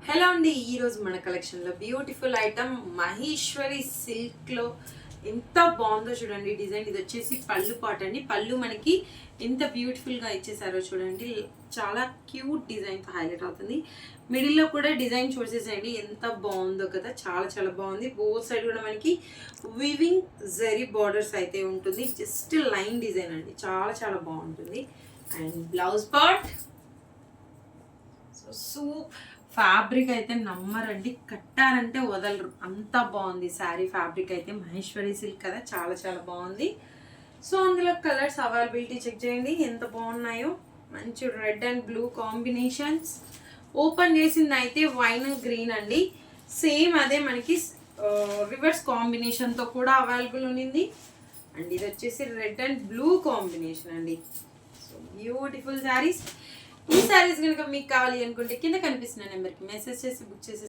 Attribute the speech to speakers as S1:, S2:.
S1: Hello అండి, ఈరోజు మన కలెక్షన్లో బ్యూటిఫుల్ ఐటమ్ మహేశ్వరి సిల్క్లో ఎంత బాగుందో చూడండి. డిజైన్ ఇది వచ్చేసి పళ్ళు పాట్ అండి. పళ్ళు మనకి ఎంత బ్యూటిఫుల్గా ఇచ్చేసారో చూడండి. చాలా క్యూట్ డిజైన్తో హైలైట్ అవుతుంది. మిడిల్లో కూడా డిజైన్ చూసేసేయండి ఎంత బాగుందో కదా. చాలా చాలా బాగుంది. బోత్ సైడ్ కూడా మనకి వీవింగ్ జరీ బార్డర్స్ అయితే ఉంటుంది. జస్ట్ లైన్ డిజైన్ అండి, చాలా చాలా బాగుంటుంది. And blouse part so fabric అయితే నమ్మరండి, కట్టారంటే వదలరు, అంత బాగుంది శారీ. ఫ్యాబ్రిక్ అయితే మహేశ్వరి సిల్క్ కదా, చాలా చాలా బాగుంది. సో అందులో కలర్స్ అవైలబిలిటీ చెక్ చేయండి ఎంత బాగున్నాయో. మంచి red and blue combinations. Open చేసింది అయితే వైన్ అండ్ గ్రీన్ అండి. సేమ్ అదే మనకి రివర్స్ కాంబినేషన్తో కూడా అవైలబుల్ ఉంది. అండ్ ఇది వచ్చేసి రెడ్ అండ్ బ్లూ కాంబినేషన్ అండి. So beautiful saris. ఈ శారీస్ కనుక మీకు కావాలి అనుకుంటే కింద కనిపిస్తున్న నెంబర్కి మెసేజ్ చేసి బుక్ చేసి